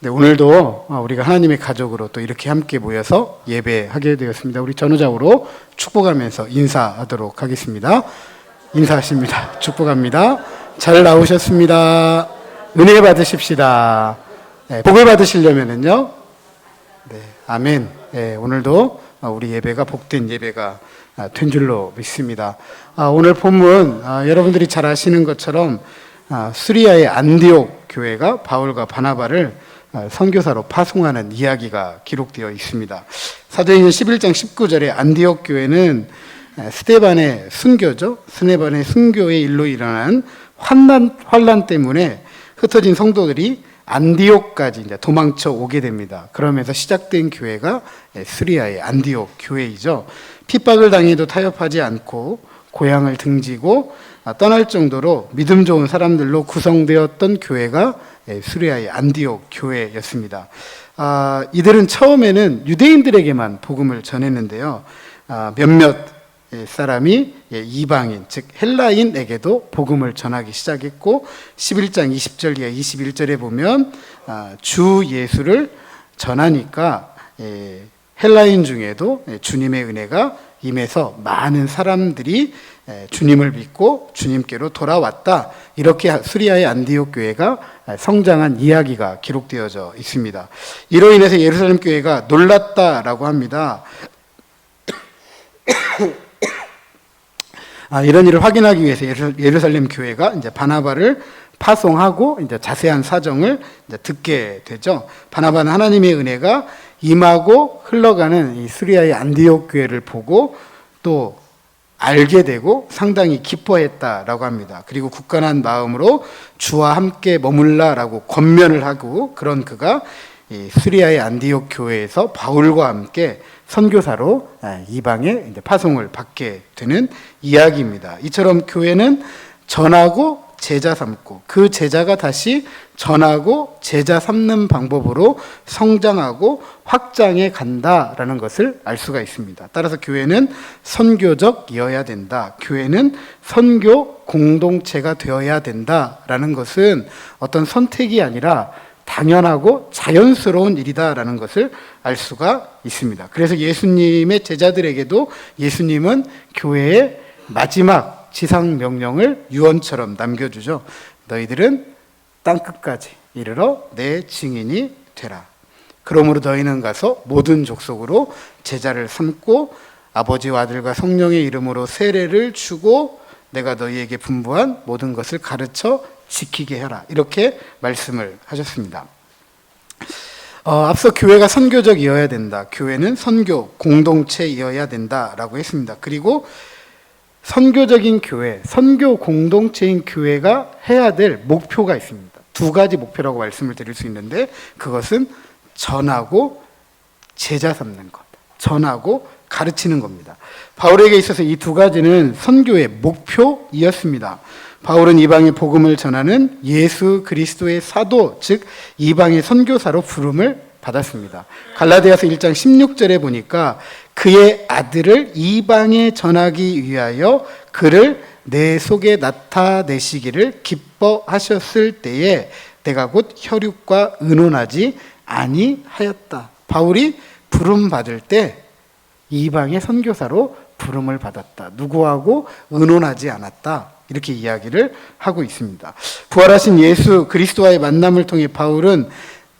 네, 오늘도 우리가 하나님의 가족으로 또 이렇게 함께 모여서 예배하게 되었습니다. 우리 전우장으로 축복하면서 인사하도록 하겠습니다. 인사하십니다. 축복합니다. 잘 나오셨습니다. 은혜 받으십시다. 네, 복을 받으시려면은요. 네, 아멘. 네, 오늘도 우리 예배가 복된 예배가 된 줄로 믿습니다. 오늘 본문 여러분들이 잘 아시는 것처럼 수리아의 안디옥 교회가 바울과 바나바를 선교사로 파송하는 이야기가 기록되어 있습니다. 사도행전 11장 19절에 안디옥 교회는 스데반의 순교죠. 스데반의 순교의 일로 일어난 환난 때문에 흩어진 성도들이 안디옥까지 이제 도망쳐 오게 됩니다. 그러면서 시작된 교회가 수리아의 안디옥 교회이죠. 핍박을 당해도 타협하지 않고 고향을 등지고 떠날 정도로 믿음 좋은 사람들로 구성되었던 교회가 수리아의 안디옥 교회였습니다. 이들은 처음에는 유대인들에게만 복음을 전했는데요. 몇몇 사람이 이방인, 즉 헬라인에게도 복음을 전하기 시작했고 11장 20절 이하 21절에 보면 주 예수를 전하니까 헬라인 중에도 주님의 은혜가 임해서 많은 사람들이 주님을 믿고 주님께로 돌아왔다. 이렇게 수리아의 안디옥 교회가 성장한 이야기가 기록되어져 있습니다. 이로 인해서 예루살렘 교회가 놀랐다라고 합니다. 이런 일을 확인하기 위해서 예루살렘 교회가 이제 바나바를 파송하고 이제 자세한 사정을 이제 듣게 되죠. 바나바는 하나님의 은혜가 임하고 흘러가는 이 수리아의 안디옥 교회를 보고 또 알게 되고 상당히 기뻐했다라고 합니다. 그리고 굳건한 마음으로 주와 함께 머물라라고 권면을 하고 그런 그가 이 수리아의 안디옥 교회에서 바울과 함께 선교사로 이방에 이제 파송을 받게 되는 이야기입니다. 이처럼 교회는 전하고 제자 삼고 그 제자가 다시 전하고 제자 삼는 방법으로 성장하고 확장해 간다라는 것을 알 수가 있습니다. 따라서 교회는 선교적이어야 된다. 교회는 선교 공동체가 되어야 된다라는 것은 어떤 선택이 아니라 당연하고 자연스러운 일이다라는 것을 알 수가 있습니다. 그래서 예수님의 제자들에게도 예수님은 교회의 마지막 지상 명령을 유언처럼 남겨주죠. 너희들은 땅끝까지 이르러 내 증인이 되라. 그러므로 너희는 가서 모든 족속으로 제자를 삼고 아버지와 아들과 성령의 이름으로 세례를 주고 내가 너희에게 분부한 모든 것을 가르쳐 지키게 해라. 이렇게 말씀을 하셨습니다. 앞서 교회가 선교적이어야 된다. 교회는 선교 공동체이어야 된다라고 했습니다. 그리고 선교적인 교회, 선교 공동체인 교회가 해야 될 목표가 있습니다. 두 가지 목표라고 말씀을 드릴 수 있는데 그것은 전하고 제자 삼는 것, 전하고 가르치는 겁니다. 바울에게 있어서 이 두 가지는 선교의 목표이었습니다. 바울은 이방의 복음을 전하는 예수 그리스도의 사도, 즉 이방의 선교사로 부름을 받았습니다. 갈라디아서 1장 16절에 보니까 그의 아들을 이방에 전하기 위하여 그를 내 속에 나타내시기를 기뻐하셨을 때에 내가 곧 혈육과 의논하지 아니하였다. 바울이 부름 받을 때 이방의 선교사로 부름을 받았다. 누구하고 의논하지 않았다. 이렇게 이야기를 하고 있습니다. 부활하신 예수 그리스도와의 만남을 통해 바울은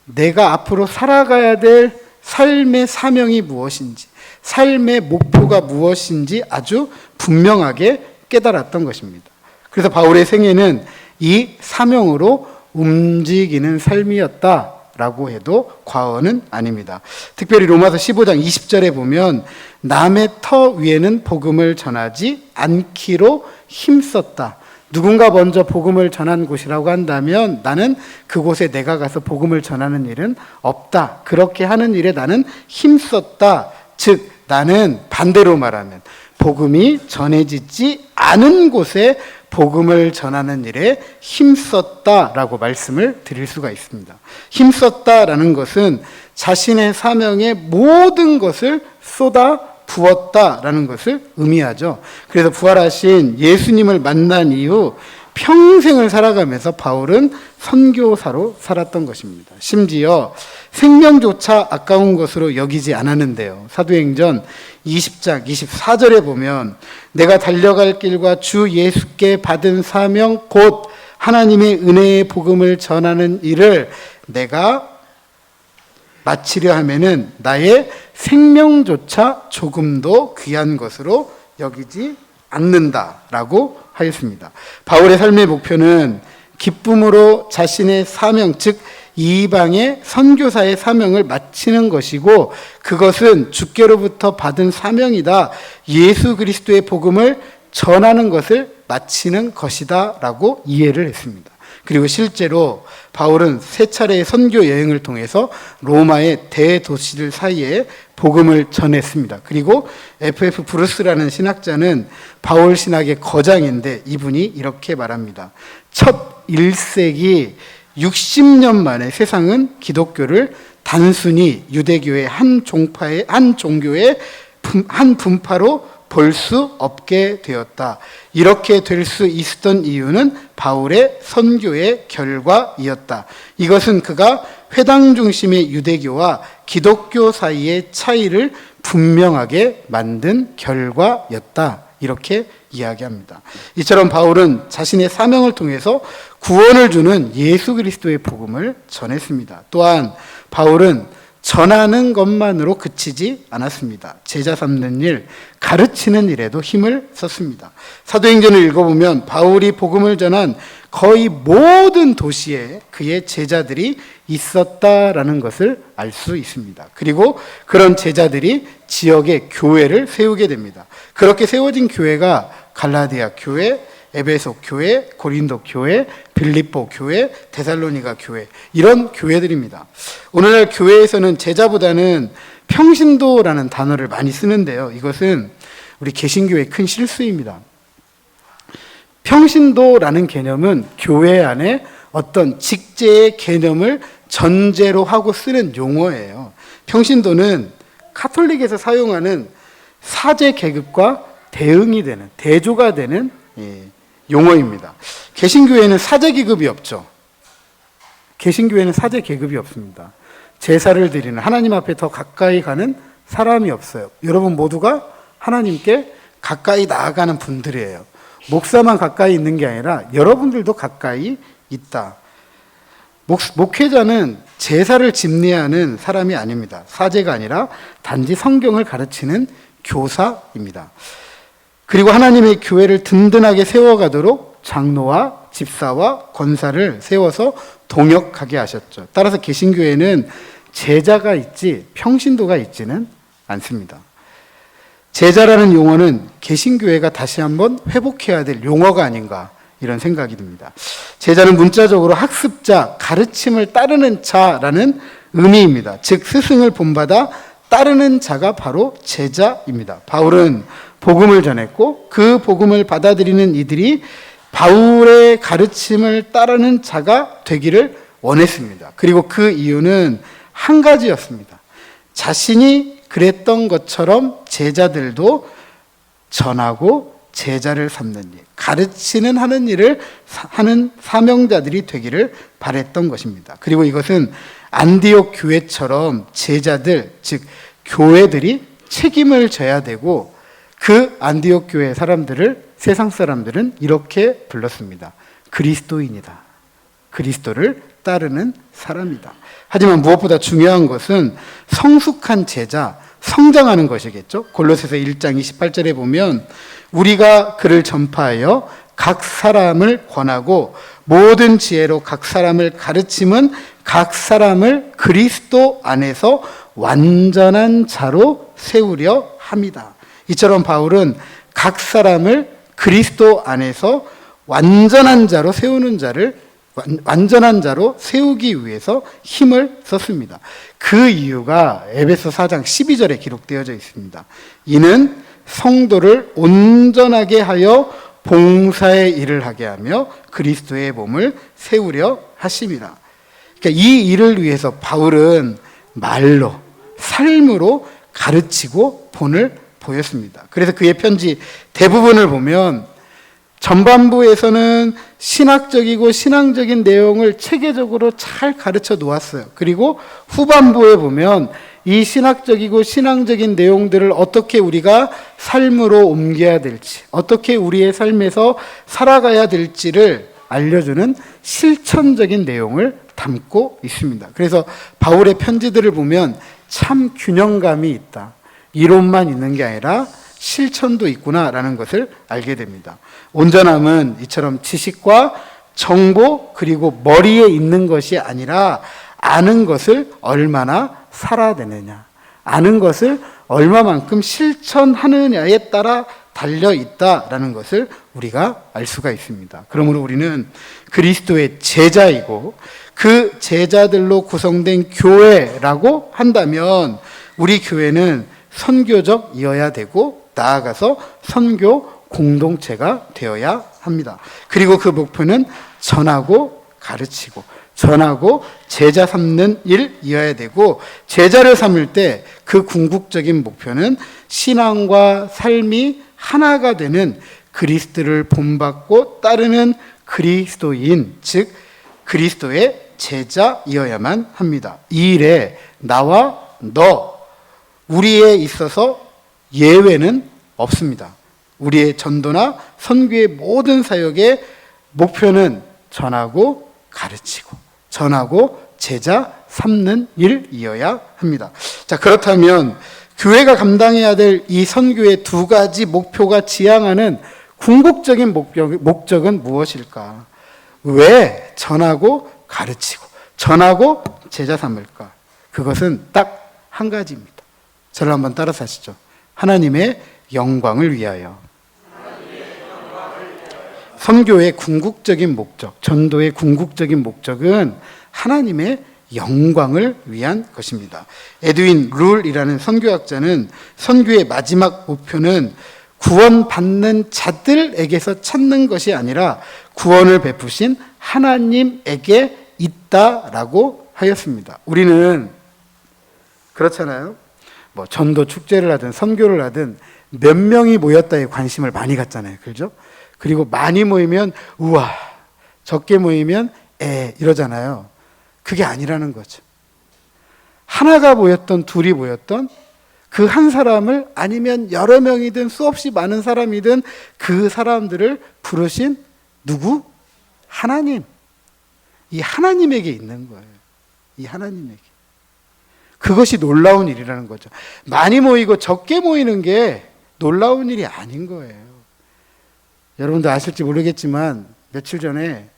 내가 앞으로 살아가야 될 삶의 사명이 무엇인지, 삶의 목표가 무엇인지 아주 분명하게 깨달았던 것입니다. 그래서 바울의 생애는 이 사명으로 움직이는 삶이었다라고 해도 과언은 아닙니다. 특별히 로마서 15장 20절에 보면 남의 터 위에는 복음을 전하지 않기로 힘썼다. 누군가 먼저 복음을 전한 곳이라고 한다면 나는 그곳에 내가 가서 복음을 전하는 일은 없다. 그렇게 하는 일에 나는 힘썼다. 즉 나는 반대로 말하면 복음이 전해지지 않은 곳에 복음을 전하는 일에 힘썼다라고 말씀을 드릴 수가 있습니다. 힘썼다라는 것은 자신의 사명에 모든 것을 쏟아 부었다라는 것을 의미하죠. 그래서 부활하신 예수님을 만난 이후 평생을 살아가면서 바울은 선교사로 살았던 것입니다. 심지어 생명조차 아까운 것으로 여기지 않았는데요. 사도행전 20장 24절에 보면 내가 달려갈 길과 주 예수께 받은 사명 곧 하나님의 은혜의 복음을 전하는 일을 내가 마치려 하면은 나의 생명조차 조금도 귀한 것으로 여기지 않는다라고 하였습니다. 바울의 삶의 목표는 기쁨으로 자신의 사명, 즉 이방의 선교사의 사명을 마치는 것이고 그것은 주께로부터 받은 사명이다. 예수 그리스도의 복음을 전하는 것을 마치는 것이다 라고 이해를 했습니다. 그리고 실제로 바울은 세 차례의 선교 여행을 통해서 로마의 대도시들 사이에 복음을 전했습니다. 그리고 F.F. 브루스라는 신학자는 바울 신학의 거장인데 이분이 이렇게 말합니다. 첫 1세기 60년 만에 세상은 기독교를 단순히 유대교의 한 종교의 한 분파로 볼 수 없게 되었다. 이렇게 될 수 있었던 이유는 바울의 선교의 결과이었다. 이것은 그가 회당 중심의 유대교와 기독교 사이의 차이를 분명하게 만든 결과였다. 이렇게 이야기합니다. 이처럼 바울은 자신의 사명을 통해서 구원을 주는 예수 그리스도의 복음을 전했습니다. 또한 바울은 전하는 것만으로 그치지 않았습니다. 제자 삼는 일, 가르치는 일에도 힘을 썼습니다. 사도행전을 읽어보면 바울이 복음을 전한 거의 모든 도시에 그의 제자들이 있었다라는 것을 알 수 있습니다. 그리고 그런 제자들이 지역의 교회를 세우게 됩니다. 그렇게 세워진 교회가 갈라디아 교회, 에베소 교회, 고린도 교회, 빌립보 교회, 데살로니가 교회, 이런 교회들입니다. 오늘날 교회에서는 제자보다는 평신도라는 단어를 많이 쓰는데요. 이것은 우리 개신교의 큰 실수입니다. 평신도라는 개념은 교회 안에 어떤 직제의 개념을 전제로 하고 쓰는 용어예요. 평신도는 카톨릭에서 사용하는 사제 계급과 대응이 되는, 대조가 되는 용어입니다. 개신교회는 사제 계급이 없죠. 개신교회는 사제 계급이 없습니다. 제사를 드리는, 하나님 앞에 더 가까이 가는 사람이 없어요. 여러분 모두가 하나님께 가까이 나아가는 분들이에요. 목사만 가까이 있는 게 아니라 여러분들도 가까이 있다. 목회자는 제사를 집례하는 사람이 아닙니다. 사제가 아니라 단지 성경을 가르치는 교사입니다. 그리고 하나님의 교회를 든든하게 세워가도록 장로와 집사와 권사를 세워서 동역하게 하셨죠. 따라서 개신교회는 제자가 있지 평신도가 있지는 않습니다. 제자라는 용어는 개신교회가 다시 한번 회복해야 될 용어가 아닌가 이런 생각이 듭니다. 제자는 문자적으로 학습자, 가르침을 따르는 자라는 의미입니다. 즉 스승을 본받아 따르는 자가 바로 제자입니다. 바울은 복음을 전했고 그 복음을 받아들이는 이들이 바울의 가르침을 따르는 자가 되기를 원했습니다. 그리고 그 이유는 한 가지였습니다. 자신이 그랬던 것처럼 제자들도 전하고 제자를 삼는 일, 가르치는 하는 일을 하는 사명자들이 되기를 바랬던 것입니다. 그리고 이것은 안디옥 교회처럼 제자들, 즉 교회들이 책임을 져야 되고 그 안디옥 교회 사람들을 세상 사람들은 이렇게 불렀습니다. 그리스도인이다. 그리스도를 따르는 사람이다. 하지만 무엇보다 중요한 것은 성숙한 제자, 성장하는 것이겠죠. 골로새서 1장 28절에 보면 우리가 그를 전파하여 각 사람을 권하고 모든 지혜로 각 사람을 가르침은 각 사람을 그리스도 안에서 완전한 자로 세우려 합니다. 이처럼 바울은 각 사람을 그리스도 안에서 완전한 자로 세우는 자를 완전한 자로 세우기 위해서 힘을 썼습니다. 그 이유가 에베소 4장 12절에 기록되어져 있습니다. 이는 성도를 온전하게 하여 봉사의 일을 하게 하며 그리스도의 몸을 세우려 하심이라. 그러니까 이 일을 위해서 바울은 말로, 삶으로 가르치고 본을 보였습니다. 그래서 그의 편지 대부분을 보면 전반부에서는 신학적이고 신앙적인 내용을 체계적으로 잘 가르쳐 놓았어요. 그리고 후반부에 보면 이 신학적이고 신앙적인 내용들을 어떻게 우리가 삶으로 옮겨야 될지, 어떻게 우리의 삶에서 살아가야 될지를 알려주는 실천적인 내용을 담고 있습니다. 그래서 바울의 편지들을 보면 참 균형감이 있다. 이론만 있는 게 아니라 실천도 있구나라는 것을 알게 됩니다. 온전함은 이처럼 지식과 정보 그리고 머리에 있는 것이 아니라 아는 것을 얼마나 살아내느냐, 아는 것을 얼마만큼 실천하느냐에 따라 달려 있다라는 것을 우리가 알 수가 있습니다. 그러므로 우리는 그리스도의 제자이고 그 제자들로 구성된 교회라고 한다면 우리 교회는 선교적이어야 되고 나아가서 선교 공동체가 되어야 합니다. 그리고 그 목표는 전하고 가르치고 전하고 제자 삼는 일이어야 되고, 제자를 삼을 때 그 궁극적인 목표는 신앙과 삶이 하나가 되는 그리스도를 본받고 따르는 그리스도인, 즉 그리스도의 제자이어야만 합니다. 이 일에 나와 너, 우리에 있어서 예외는 없습니다. 우리의 전도나 선교의 모든 사역의 목표는 전하고 가르치고 전하고 제자 삼는 일이어야 합니다. 자, 그렇다면 교회가 감당해야 될 이 선교의 두 가지 목표가 지향하는 궁극적인 목적은 무엇일까? 왜 전하고 가르치고 전하고 제자 삼을까? 그것은 딱 한 가지입니다. 저를 한번 따라서 하시죠. 하나님의 영광을 위하여. 선교의 궁극적인 목적, 전도의 궁극적인 목적은 하나님의 영광을 위한 것입니다. 에드윈 룰이라는 선교학자는 선교의 마지막 목표는 구원받는 자들에게서 찾는 것이 아니라 구원을 베푸신 하나님에게 있다라고 하였습니다. 우리는 그렇잖아요. 뭐 전도 축제를 하든 선교를 하든 몇 명이 모였다에 관심을 많이 갖잖아요. 그렇죠? 그리고 많이 모이면 우와, 적게 모이면 이러잖아요. 그게 아니라는 거죠. 하나가 모였던 둘이 모였던 그 한 사람을, 아니면 여러 명이든 수없이 많은 사람이든 그 사람들을 부르신 누구? 하나님. 이 하나님에게 있는 거예요. 이 하나님에게. 그것이 놀라운 일이라는 거죠. 많이 모이고 적게 모이는 게 놀라운 일이 아닌 거예요. 여러분도 아실지 모르겠지만 며칠 전에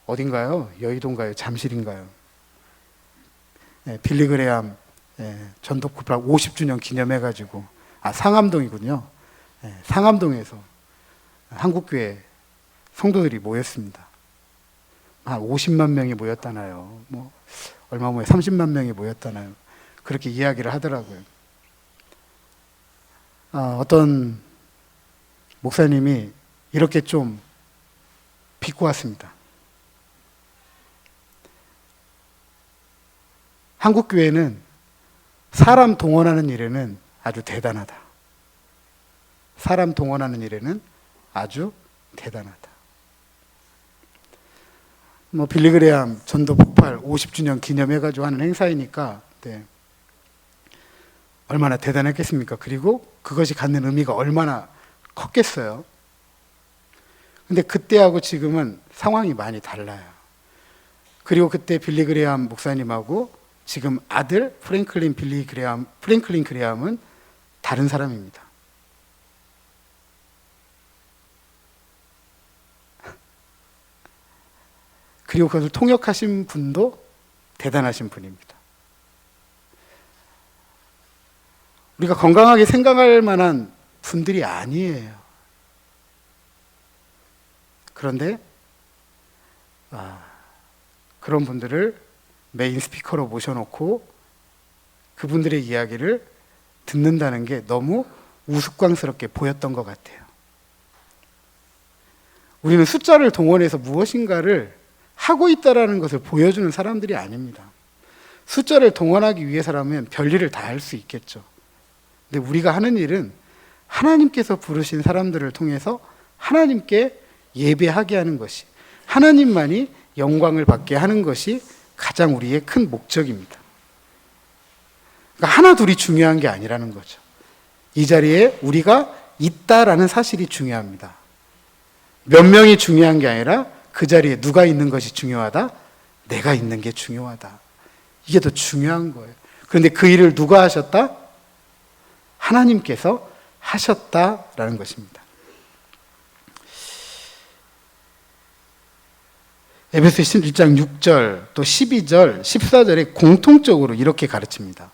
어딘가요? 여의도인가요? 잠실인가요? 빌리그레암 전도 쿠파 50주년 기념해가지고, 상암동이군요. 상암동에서 한국교회 성도들이 모였습니다. 한 50만 명이 모였다나요? 뭐 얼마 모여 30만 명이 모였다나요? 그렇게 이야기를 하더라고요. 어떤 목사님이 이렇게 좀 비꼬았습니다. 한국교회는 사람 동원하는 일에는 아주 대단하다. 사람 동원하는 일에는 아주 대단하다. 뭐 빌리그레암 전도 폭발 50주년 기념해가지고 하는 행사이니까 얼마나 대단했겠습니까? 그리고 그것이 갖는 의미가 얼마나 컸겠어요. 근데 그때하고 지금은 상황이 많이 달라요. 그리고 그때 빌리그레암 목사님하고 지금 아들 프랭클린 그레암은 다른 사람입니다. 그리고 그것을 통역하신 분도 대단하신 분입니다. 우리가 건강하게 생각할 만한 분들이 아니에요. 그런데 그런 분들을 메인 스피커로 모셔놓고 그분들의 이야기를 듣는다는 게 너무 우스꽝스럽게 보였던 것 같아요. 우리는 숫자를 동원해서 무엇인가를 하고 있다라는 것을 보여주는 사람들이 아닙니다. 숫자를 동원하기 위해서라면 별일을 다 할 수 있겠죠. 근데 우리가 하는 일은 하나님께서 부르신 사람들을 통해서 하나님께 예배하게 하는 것이, 하나님만이 영광을 받게 하는 것이 가장 우리의 큰 목적입니다. 그러니까 하나 둘이 중요한 게 아니라는 거죠. 이 자리에 우리가 있다라는 사실이 중요합니다. 몇 명이 중요한 게 아니라 그 자리에 누가 있는 것이 중요하다? 내가 있는 게 중요하다. 이게 더 중요한 거예요. 그런데 그 일을 누가 하셨다? 하나님께서 하셨다라는 것입니다. 에베소서 1장 6절 또 12절 14절에 공통적으로 이렇게 가르칩니다.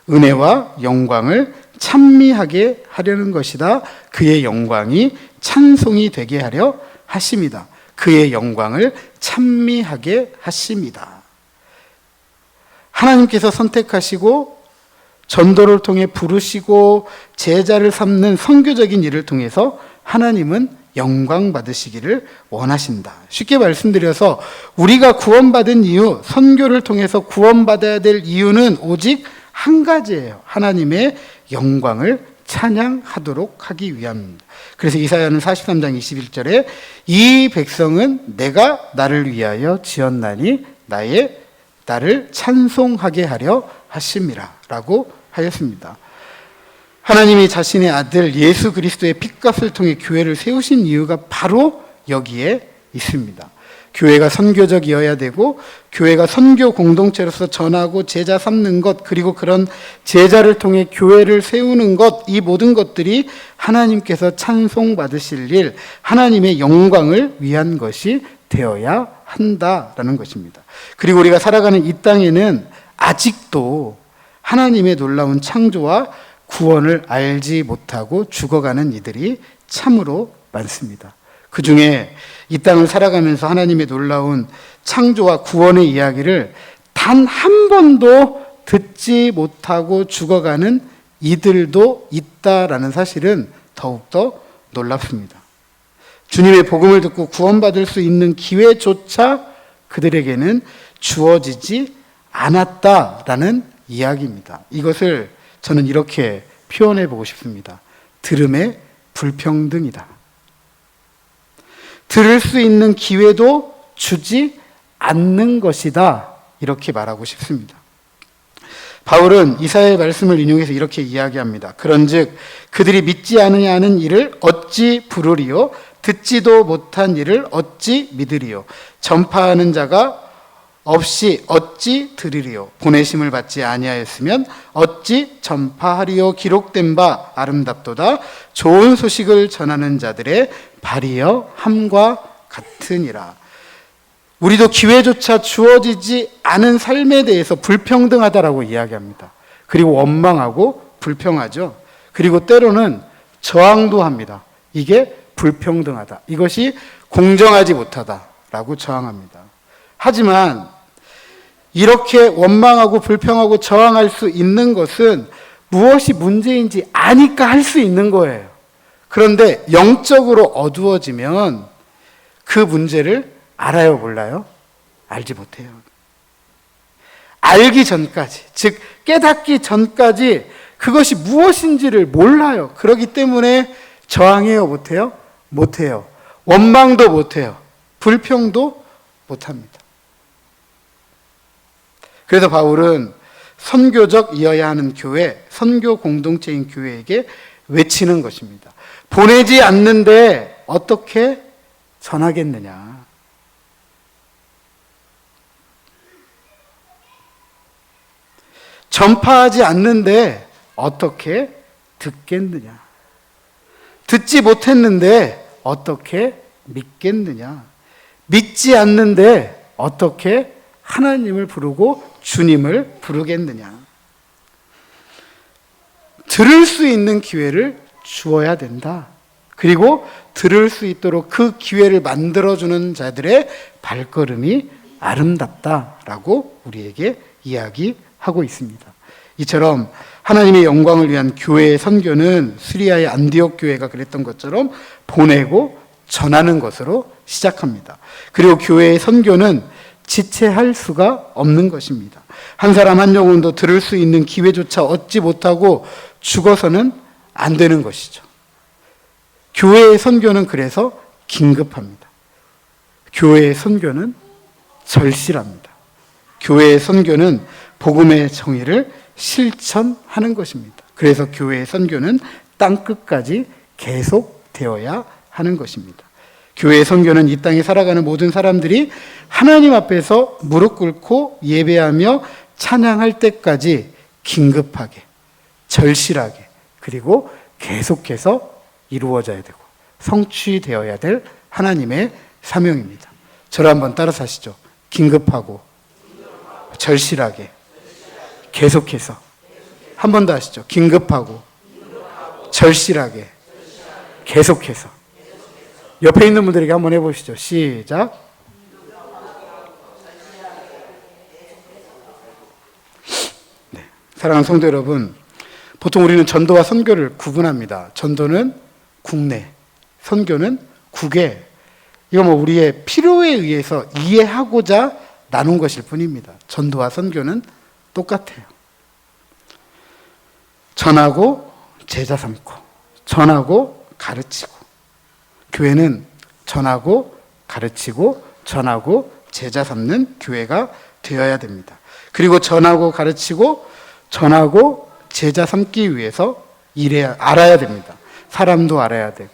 은혜와 영광을 찬미하게 하려는 것이다. 그의 영광이 찬송이 되게 하려 하심이다. 그의 영광을 찬미하게 하심이다. 하나님께서 선택하시고 전도를 통해 부르시고 제자를 삼는 선교적인 일을 통해서 하나님은 영광 받으시기를 원하신다. 쉽게 말씀드려서 우리가 구원받은 이유, 선교를 통해서 구원받아야 될 이유는 오직 한 가지예요. 하나님의 영광을 찬양하도록 하기 위함입니다. 그래서 이사야는 43장 21절에 이 백성은 내가 나를 위하여 지었나니 나를 찬송하게 하려 하심이라 라고 하였습니다. 하나님이 자신의 아들 예수 그리스도의 핏값을 통해 교회를 세우신 이유가 바로 여기에 있습니다. 교회가 선교적이어야 되고 교회가 선교 공동체로서 전하고 제자 삼는 것, 그리고 그런 제자를 통해 교회를 세우는 것, 이 모든 것들이 하나님께서 찬송받으실 일, 하나님의 영광을 위한 것이 되어야 한다라는 것입니다. 그리고 우리가 살아가는 이 땅에는 아직도 하나님의 놀라운 창조와 구원을 알지 못하고 죽어가는 이들이 참으로 많습니다. 그 중에 이 땅을 살아가면서 하나님의 놀라운 창조와 구원의 이야기를 단 한 번도 듣지 못하고 죽어가는 이들도 있다라는 사실은 더욱더 놀랍습니다. 주님의 복음을 듣고 구원받을 수 있는 기회조차 그들에게는 주어지지 않았다라는 이야기입니다. 이것을 저는 이렇게 표현해 보고 싶습니다. 들음의 불평등이다. 들을 수 있는 기회도 주지 않는 것이다. 이렇게 말하고 싶습니다. 바울은 이사야의 말씀을 인용해서 이렇게 이야기합니다. 그런즉 그들이 믿지 않으냐는 일을 어찌 부르리요? 듣지도 못한 일을 어찌 믿으리요? 전파하는 자가 없이 어찌 들으리요? 보내심을 받지 아니하였으면 어찌 전파하리요? 기록된 바 아름답도다. 좋은 소식을 전하는 자들의 발이여 함과 같으니라. 우리도 기회조차 주어지지 않은 삶에 대해서 불평등하다라고 이야기합니다. 그리고 원망하고 불평하죠. 그리고 때로는 저항도 합니다. 이게 불평등하다. 이것이 공정하지 못하다라고 저항합니다. 하지만 이렇게 원망하고 불평하고 저항할 수 있는 것은 무엇이 문제인지 아니까 할 수 있는 거예요. 그런데 영적으로 어두워지면 그 문제를 알아요, 몰라요? 알지 못해요. 알기 전까지, 즉 깨닫기 전까지 그것이 무엇인지를 몰라요. 그렇기 때문에 저항해요, 못해요? 못해요. 원망도 못해요. 불평도 못합니다. 그래서 바울은 선교적이어야 하는 교회, 선교 공동체인 교회에게 외치는 것입니다. 보내지 않는데 어떻게 전하겠느냐? 전파하지 않는데 어떻게 듣겠느냐? 듣지 못했는데 어떻게 믿겠느냐? 믿지 않는데 어떻게 하나님을 부르고 주님을 부르겠느냐? 들을 수 있는 기회를 주어야 된다. 그리고 들을 수 있도록 그 기회를 만들어주는 자들의 발걸음이 아름답다라고 우리에게 이야기하고 있습니다. 이처럼 하나님의 영광을 위한 교회의 선교는 시리아의 안디옥 교회가 그랬던 것처럼 보내고 전하는 것으로 시작합니다. 그리고 교회의 선교는 지체할 수가 없는 것입니다. 한 사람 한 영혼도 들을 수 있는 기회조차 얻지 못하고 죽어서는 안 되는 것이죠. 교회의 선교는 그래서 긴급합니다. 교회의 선교는 절실합니다. 교회의 선교는 복음의 정의를 실천하는 것입니다. 그래서 교회의 선교는 땅끝까지 계속되어야 하는 것입니다. 교회의 선교는 이 땅에 살아가는 모든 사람들이 하나님 앞에서 무릎 꿇고 예배하며 찬양할 때까지 긴급하게, 절실하게, 그리고 계속해서 이루어져야 되고 성취되어야 될 하나님의 사명입니다. 저를 한번 따라서 하시죠. 긴급하고, 절실하게, 계속해서. 한 번 더 하시죠. 긴급하고, 절실하게, 계속해서. 옆에 있는 분들에게 한번 해보시죠. 시작. 네. 사랑하는 성도 여러분, 보통 우리는 전도와 선교를 구분합니다. 전도는 국내, 선교는 국외. 이거 뭐 우리의 필요에 의해서 이해하고자 나눈 것일 뿐입니다. 전도와 선교는 똑같아요. 전하고 제자 삼고, 전하고 가르치고. 교회는 전하고 가르치고 전하고 제자 삼는 교회가 되어야 됩니다. 그리고 전하고 가르치고 전하고 제자 삼기 위해서 알아야 됩니다. 사람도 알아야 되고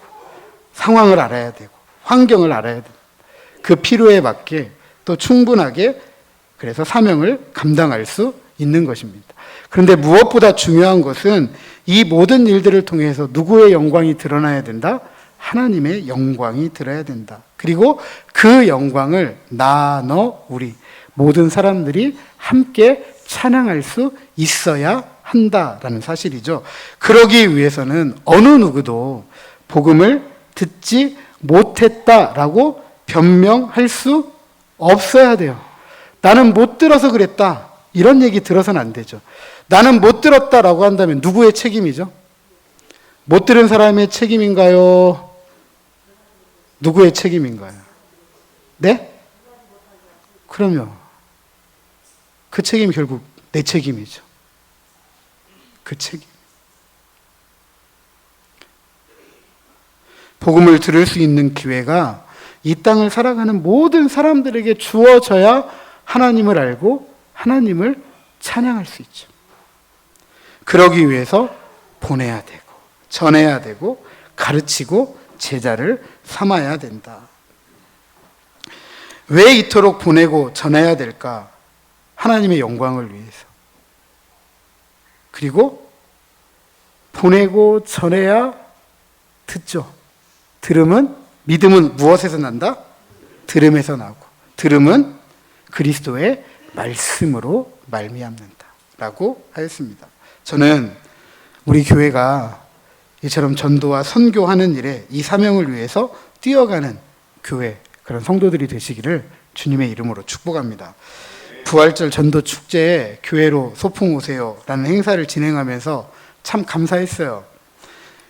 상황을 알아야 되고 환경을 알아야 됩니다. 그 필요에 맞게 또 충분하게 그래서 사명을 감당할 수 있는 것입니다. 그런데 무엇보다 중요한 것은 이 모든 일들을 통해서 누구의 영광이 드러나야 된다? 하나님의 영광이 드러나야 된다. 그리고 그 영광을 나, 너, 우리 모든 사람들이 함께 찬양할 수 있어야 한다라는 사실이죠. 그러기 위해서는 어느 누구도 복음을 듣지 못했다라고 변명할 수 없어야 돼요. 나는 못 들어서 그랬다. 이런 얘기 들어서는 안 되죠. 나는 못 들었다라고 한다면 누구의 책임이죠? 못 들은 사람의 책임인가요? 누구의 책임인가요? 네? 그럼요. 그 책임이 결국 내 책임이죠. 그 책임. 복음을 들을 수 있는 기회가 이 땅을 살아가는 모든 사람들에게 주어져야 하나님을 알고 하나님을 찬양할 수 있죠. 그러기 위해서 보내야 되고 전해야 되고 가르치고 제자를 삼아야 된다. 왜 이토록 보내고 전해야 될까? 하나님의 영광을 위해서. 그리고 보내고 전해야 듣죠. 믿음은 무엇에서 난다? 들음에서 나고, 들음은 그리스도의 말씀으로 말미암는다 라고 하였습니다. 저는 우리 교회가 이처럼 전도와 선교하는 일에 이 사명을 위해서 뛰어가는 교회, 그런 성도들이 되시기를 주님의 이름으로 축복합니다. 부활절 전도 축제에 교회로 소풍 오세요 라는 행사를 진행하면서 참 감사했어요.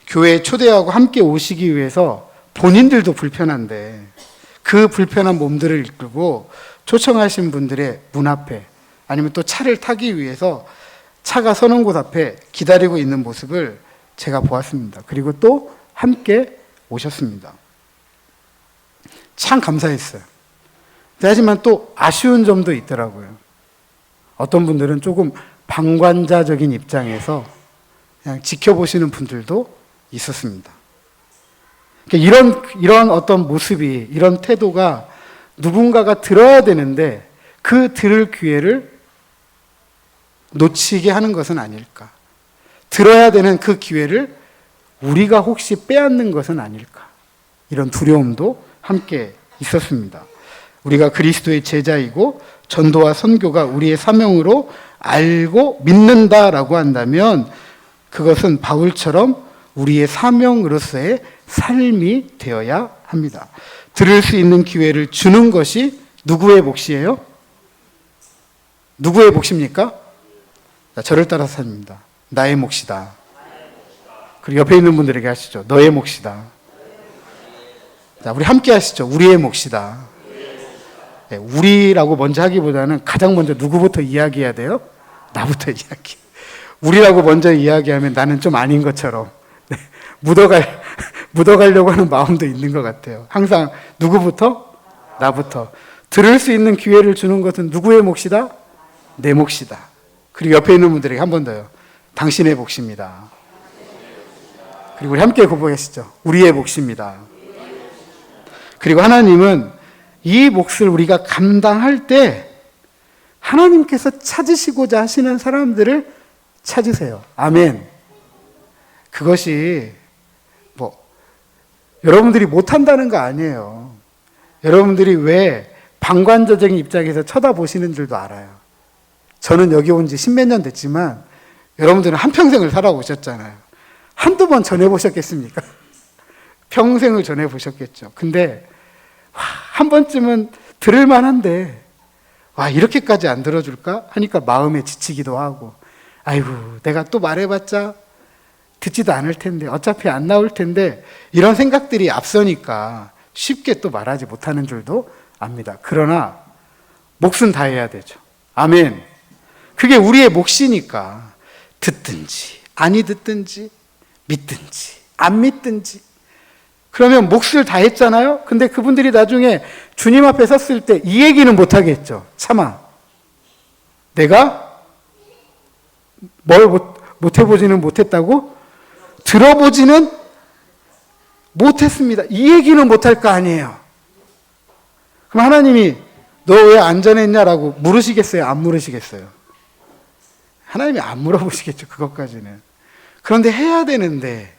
교회에 초대하고 함께 오시기 위해서 본인들도 불편한데 그 불편한 몸들을 이끌고 초청하신 분들의 문 앞에 아니면 또 차를 타기 위해서 차가 서는 곳 앞에 기다리고 있는 모습을 제가 보았습니다. 그리고 또 함께 오셨습니다. 참 감사했어요. 하지만 또 아쉬운 점도 있더라고요. 어떤 분들은 조금 방관자적인 입장에서 그냥 지켜보시는 분들도 있었습니다. 이런 어떤 모습이, 이런 태도가 누군가가 들어야 되는데 그 들을 기회를 놓치게 하는 것은 아닐까. 들어야 되는 그 기회를 우리가 혹시 빼앗는 것은 아닐까. 이런 두려움도 함께 있었습니다. 우리가 그리스도의 제자이고 전도와 선교가 우리의 사명으로 알고 믿는다라고 한다면 그것은 바울처럼 우리의 사명으로서의 삶이 되어야 합니다. 들을 수 있는 기회를 주는 것이 누구의 몫이에요? 누구의 몫입니까? 저를 따라서 합니다. 나의 몫이다. 그리고 옆에 있는 분들에게 하시죠. 너의 몫이다. 자, 우리 함께 하시죠. 우리의 몫이다. 네, 우리라고 먼저 하기보다는 가장 먼저 누구부터 이야기해야 돼요? 나부터 이야기. 우리라고 먼저 이야기하면 나는 좀 아닌 것처럼 묻어갈 묻어가려고 하는 마음도 있는 것 같아요. 항상 누구부터? 나부터. 들을 수 있는 기회를 주는 것은 누구의 몫이다? 내 몫이다. 그리고 옆에 있는 분들에게 한 번 더요. 당신의 몫입니다. 그리고 우리 함께 고백하시죠. 우리의 몫입니다. 그리고 하나님은 이 몫을 우리가 감당할 때 하나님께서 찾으시고자 하시는 사람들을 찾으세요. 아멘. 그것이 여러분들이 못한다는 거 아니에요. 여러분들이 왜 방관자적인 입장에서 쳐다보시는 줄도 알아요. 저는 여기 온 지 십몇 년 됐지만 여러분들은 한평생을 살아오셨잖아요. 한두 번 전해보셨겠습니까? 평생을 전해보셨겠죠. 근데 한 번쯤은 들을 만한데 이렇게까지 안 들어줄까? 하니까 마음에 지치기도 하고 아이고 내가 또 말해봤자 듣지도 않을 텐데 어차피 안 나올 텐데 이런 생각들이 앞서니까 쉽게 또 말하지 못하는 줄도 압니다. 그러나 몫은 다해야 되죠. 아멘. 그게 우리의 몫이니까 듣든지 아니 듣든지 믿든지 안 믿든지 그러면 몫을 다했잖아요. 근데 그분들이 나중에 주님 앞에 섰을 때 이 얘기는 못하겠죠. 차마 내가 뭘 못해보지는 못했다고? 들어보지는 못했습니다. 이 얘기는 못할 거 아니에요. 그럼 하나님이 너 왜 안 전했냐라고 물으시겠어요? 안 물으시겠어요? 하나님이 안 물어보시겠죠. 그것까지는. 그런데 해야 되는데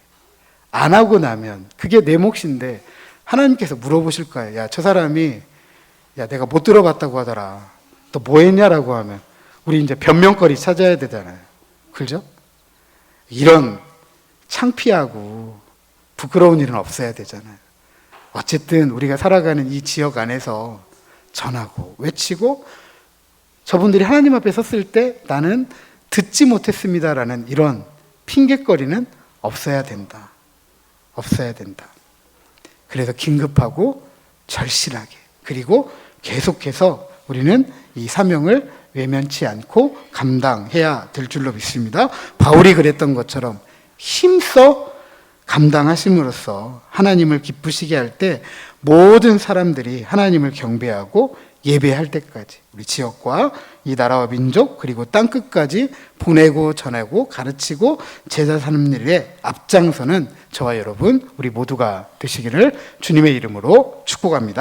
안 하고 나면 그게 내 몫인데 하나님께서 물어보실 거예요. 야, 저 사람이 내가 못 들어봤다고 하더라. 너 뭐 했냐라고 하면 우리 이제 변명거리 찾아야 되잖아요. 그죠? 이런 창피하고 부끄러운 일은 없어야 되잖아요. 어쨌든 우리가 살아가는 이 지역 안에서 전하고 외치고 저분들이 하나님 앞에 섰을 때 나는 듣지 못했습니다라는 이런 핑계거리는 없어야 된다. 없어야 된다. 그래서 긴급하고 절실하게 그리고 계속해서 우리는 이 사명을 외면치 않고 감당해야 될 줄로 믿습니다. 바울이 그랬던 것처럼 힘써 감당하심으로써 하나님을 기쁘시게 할 때 모든 사람들이 하나님을 경배하고 예배할 때까지 우리 지역과 이 나라와 민족 그리고 땅끝까지 보내고 전하고 가르치고 제자 삼는 일에 앞장서는 저와 여러분 우리 모두가 되시기를 주님의 이름으로 축복합니다.